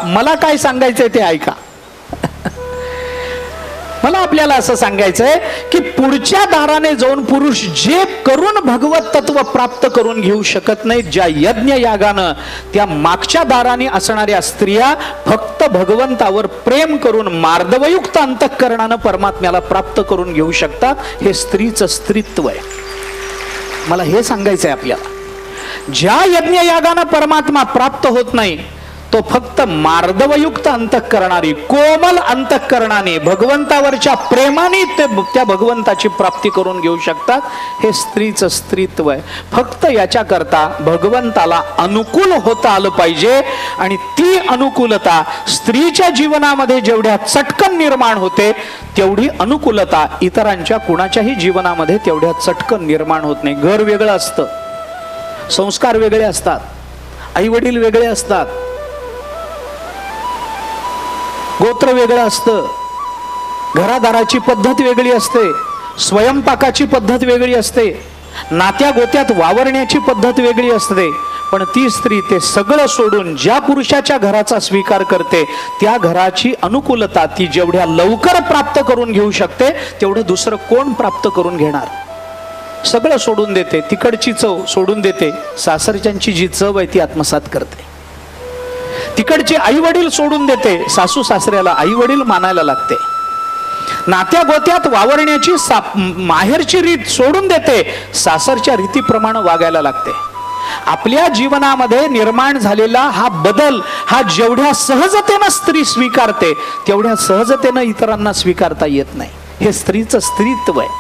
मला काय सांगायचंय ते ऐका. मला आपल्याला असं सांगायचंय की पुढच्या दाराने जाऊन पुरुष जे करून भगवत तत्व प्राप्त करून घेऊ शकत नाही, ज्या यज्ञ यागानं त्या मागच्या दाराने असणाऱ्या स्त्रिया फक्त भगवंतावर प्रेम करून मार्दवयुक्त अंतःकरणानं परमात्म्याला प्राप्त करून घेऊ शकतात. हे स्त्रीचं स्त्रीत्व आहे. मला हे सांगायचंय आपल्याला. ज्या यज्ञ यागानं परमात्मा प्राप्त होत नाही तो फक्त मार्दवयुक्त अंतःकरणाने, कोमल अंतःकरणाने, भगवंतावरच्या प्रेमाने ते त्या भगवंताची प्राप्ती करून घेऊ शकतात. हे स्त्रीचं स्त्रीत्व आहे. फक्त याच्याकरता भगवंताला अनुकूल होता आलं पाहिजे. आणि ती अनुकूलता स्त्रीच्या जीवनामध्ये जेवढ्या चटकन निर्माण होते तेवढी अनुकूलता इतरांच्या कुणाच्याही जीवनामध्ये तेवढ्या चटकन निर्माण होत नाही. घर वेगळं असतं, संस्कार वेगळे असतात, आई वडील वेगळे असतात, गोत्र वेगळं असतं, घरादाराची पद्धत वेगळी असते, स्वयंपाकाची पद्धत वेगळी असते, नात्या गोत्यात वावरण्याची पद्धत वेगळी असते. पण ती स्त्री ते सगळं सोडून ज्या पुरुषाच्या घराचा स्वीकार करते त्या घराची अनुकूलता ती जेवढ्या लवकर प्राप्त करून घेऊ शकते तेवढं दुसरं कोण प्राप्त करून घेणार. सगळं सोडून देते, तिकडची चव सोडून देते, सासरच्यांची जी चव आहे ती आत्मसात करते. तिकडचे आई वडील सोडून देते, सासू सासऱ्याला आई वडील मानायला लागते. नात्या गोत्यात वावरण्याची माहेरची रीत सोडून देते, सासरच्या रीतीप्रमाणे वागायला लागते. आपल्या जीवनामध्ये निर्माण झालेला हा बदल हा जेवढ्या सहजतेनं स्त्री स्वीकारते तेवढ्या सहजतेनं इतरांना स्वीकारता येत नाही. हे स्त्रीचं स्त्रीत्व आहे.